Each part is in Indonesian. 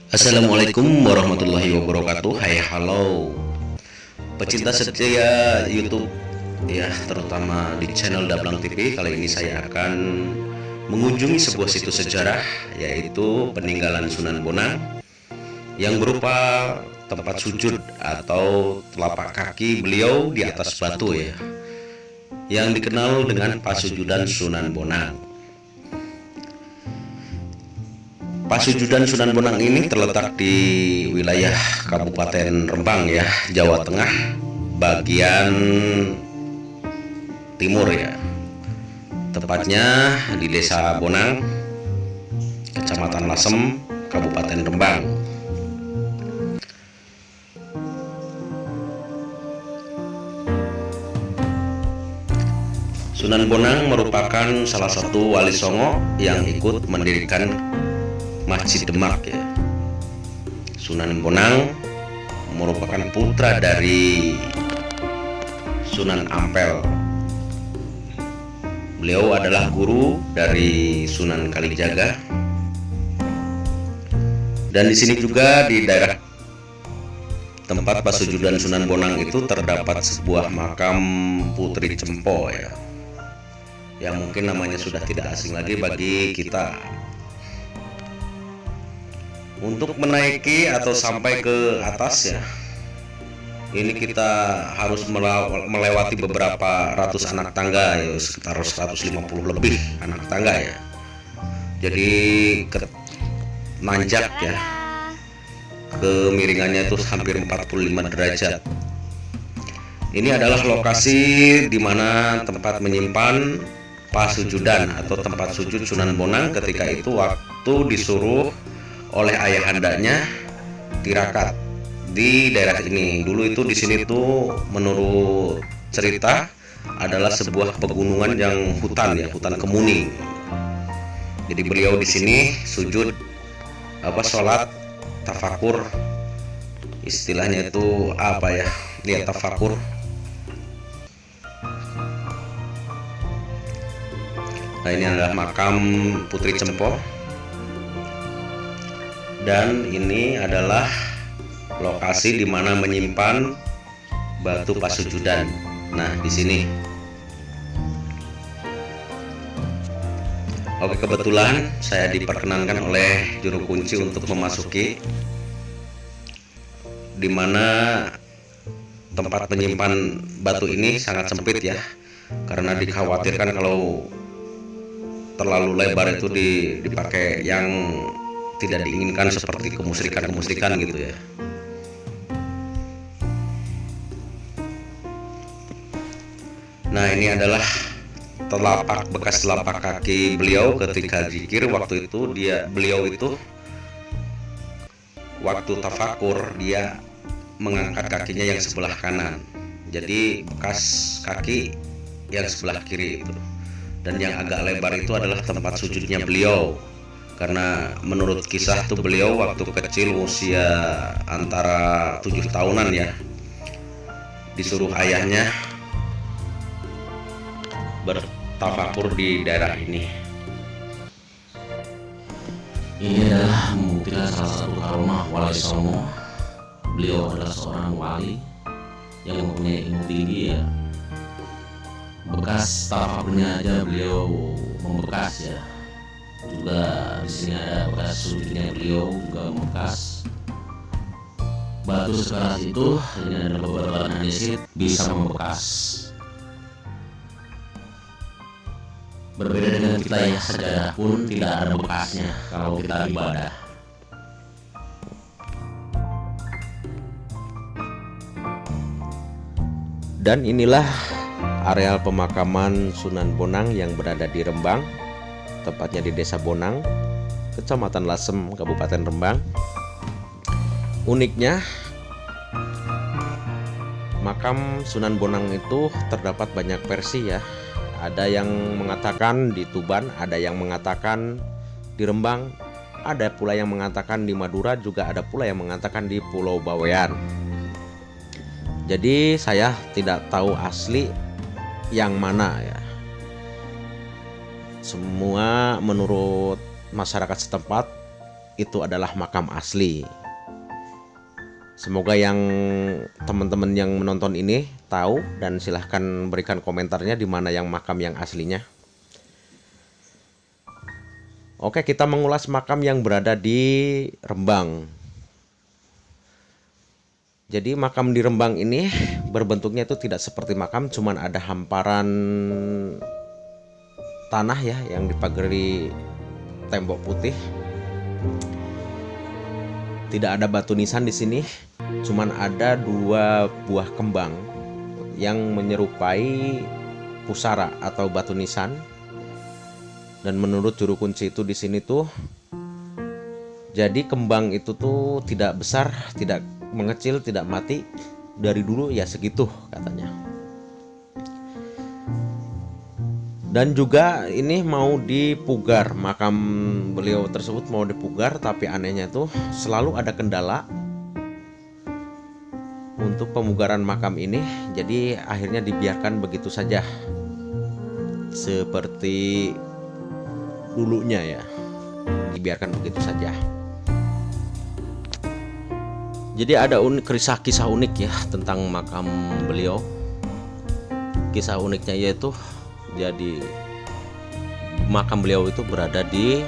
Assalamualaikum warahmatullahi wabarakatuh. Hai halo pecinta setia YouTube ya, terutama di channel Dablang TV. Kali ini saya akan mengunjungi sebuah situs sejarah, yaitu peninggalan Sunan Bonang yang berupa tempat sujud atau telapak kaki beliau di atas batu ya, yang dikenal dengan Pasujudan Sunan Bonang. Pasujudan Sunan Bonang ini terletak di wilayah Kabupaten Rembang ya, Jawa Tengah, bagian timur ya. Tepatnya di Desa Bonang, Kecamatan Lasem, Kabupaten Rembang. Sunan Bonang merupakan salah satu wali Songo yang ikut mendirikan Masjid Demak ya. Sunan Bonang merupakan putra dari Sunan Ampel. Beliau adalah guru dari Sunan Kalijaga. Dan di sini juga di daerah tempat Pasujudan Sunan Bonang itu terdapat sebuah makam Putri Cempo ya, yang mungkin namanya sudah tidak asing lagi bagi kita. Untuk menaiki atau sampai ke atas ya, ini kita harus melewati beberapa ratus anak tangga ya, sekitar 150 lebih anak tangga ya. Jadi nanjak ya, kemiringannya itu hampir 45 derajat. Ini adalah lokasi di mana tempat menyimpan pasujudan atau tempat sujud Sunan Bonang ketika itu waktu disuruh oleh ayahandanya tirakat di daerah ini. Dulu itu di sini tuh menurut cerita adalah sebuah pegunungan yang hutan ya, hutan kemuning. Jadi beliau di sini sujud sholat tafakur, istilahnya itu apa ya? Lihat tafakur. Nah, ini adalah makam Putri Cempo. Dan ini adalah lokasi di mana menyimpan batu pasujudan. Nah, di sini. Oke, kebetulan saya diperkenankan oleh juru kunci untuk memasuki, di mana tempat menyimpan batu ini sangat sempit ya, karena dikhawatirkan kalau terlalu lebar itu dipakai yang tidak diinginkan seperti kemusyrikan gitu ya. Nah, ini adalah bekas telapak kaki beliau ketika zikir. Waktu itu beliau itu waktu tafakur dia mengangkat kakinya yang sebelah kanan. Jadi bekas kaki yang sebelah kiri itu. Dan yang agak lebar itu adalah tempat sujudnya beliau. Karena menurut kisah tuh beliau waktu kecil usia antara 7 tahunan ya, disuruh ayahnya bertafakur di daerah ini. Ini adalah membuktikan salah satu karomah wali Songo. Beliau adalah seorang wali yang mempunyai ilmu tinggi ya. Bekas tafakurnya aja beliau membekas ya. Juga di sini ada bekas sujudnya beliau juga membekas. Batu sekeras itu, ini ada beberapa andesit, bisa membekas. Berbeda dengan kita ya, sajadah pun tidak ada bekasnya kalau kita ibadah. Dan inilah areal pemakaman Sunan Bonang yang berada di Rembang, tepatnya di Desa Bonang, Kecamatan Lasem, Kabupaten Rembang. Uniknya, makam Sunan Bonang itu terdapat banyak versi ya. Ada yang mengatakan di Tuban, ada yang mengatakan di Rembang, ada pula yang mengatakan di Madura, juga ada pula yang mengatakan di Pulau Bawean. Jadi saya tidak tahu asli yang mana ya. Semua menurut masyarakat setempat itu adalah makam asli. Semoga yang teman-teman yang menonton ini tahu, dan silahkan berikan komentarnya di mana yang makam yang aslinya. Oke, kita mengulas makam yang berada di Rembang. Jadi makam di Rembang ini berbentuknya itu tidak seperti makam, cuman ada hamparan tanah ya yang dipagari tembok putih. Tidak ada batu nisan di sini, cuman ada 2 buah kembang yang menyerupai pusara atau batu nisan. Dan menurut juru kunci itu di sini tuh, jadi kembang itu tuh tidak besar, tidak mengecil, tidak mati, dari dulu ya segitu katanya. Dan juga ini mau dipugar, makam beliau tersebut mau dipugar, tapi anehnya tuh selalu ada kendala untuk pemugaran makam ini. Jadi akhirnya dibiarkan begitu saja seperti dulunya ya, dibiarkan begitu saja. Jadi ada kisah unik ya tentang makam beliau. Kisah uniknya yaitu, jadi makam beliau itu berada di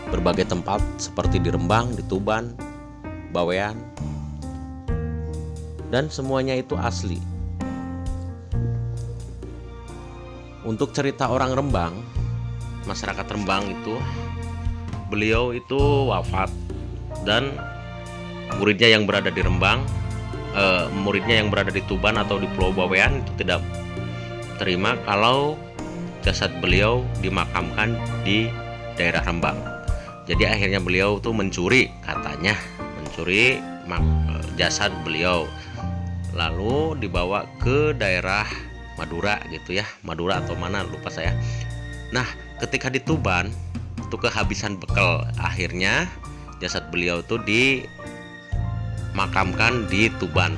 berbagai tempat seperti di Rembang, di Tuban, Bawean, dan semuanya itu asli. Untuk cerita orang Rembang, masyarakat Rembang itu, beliau itu wafat dan muridnya yang berada di Rembang, muridnya yang berada di Tuban atau di Pulau Bawean itu tidak terima kalau jasad beliau dimakamkan di daerah Rembang. Jadi akhirnya beliau tuh mencuri, katanya mencuri jasad beliau, lalu dibawa ke daerah Madura gitu ya, Madura atau mana lupa saya. Nah, ketika di Tuban itu kehabisan bekal, akhirnya jasad beliau tuh dimakamkan di Tuban.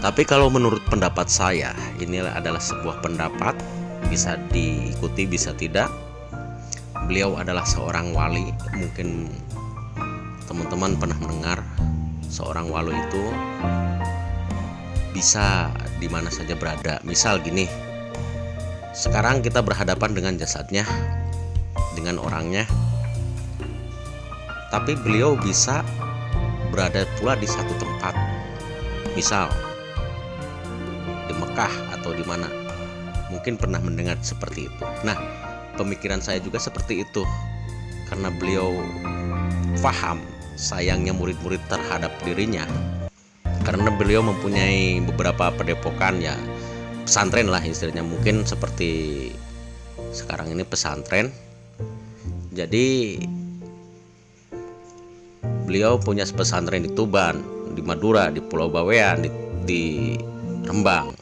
Tapi kalau menurut pendapat saya, ini adalah sebuah pendapat, bisa diikuti bisa tidak. Beliau adalah seorang wali. Mungkin teman-teman pernah mendengar seorang wali itu bisa di mana saja berada. Misal gini, sekarang kita berhadapan dengan jasadnya, dengan orangnya, tapi beliau bisa berada pula di satu tempat, misal di Mekah atau di mana. Mungkin pernah mendengar seperti itu. Nah, pemikiran saya juga seperti itu, karena beliau paham sayangnya murid-murid terhadap dirinya, karena beliau mempunyai beberapa padepokan ya, pesantren lah istilahnya, mungkin seperti sekarang ini pesantren. Jadi beliau punya pesantren di Tuban, di Madura, di Pulau Bawean, di Rembang.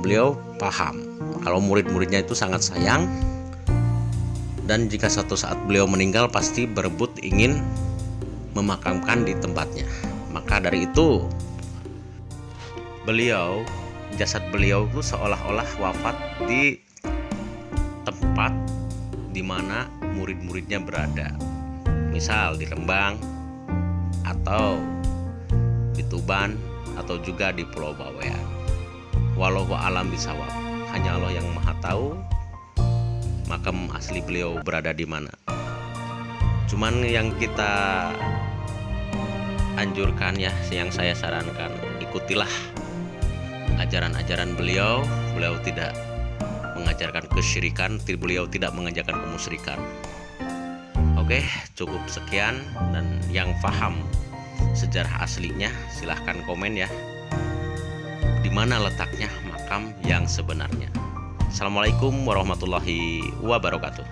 Beliau paham kalau murid-muridnya itu sangat sayang, dan jika suatu saat beliau meninggal pasti berebut ingin memakamkan di tempatnya. Maka dari itu jasad beliau itu seolah-olah wafat di tempat di mana murid-muridnya berada, misal di Rembang atau di Tuban atau juga di Pulau Bawean. Wallahu a'lam bishawab. Hanya Allah yang Maha tahu makam asli beliau berada di mana. Cuman yang kita anjurkan ya, yang saya sarankan, ikutilah ajaran-ajaran beliau. Beliau tidak mengajarkan kesyirikan, beliau tidak mengajarkan kemusyrikan. Oke, cukup sekian. Dan yang paham sejarah aslinya silahkan komen ya, di mana letaknya makam yang sebenarnya. Assalamualaikum warahmatullahi wabarakatuh.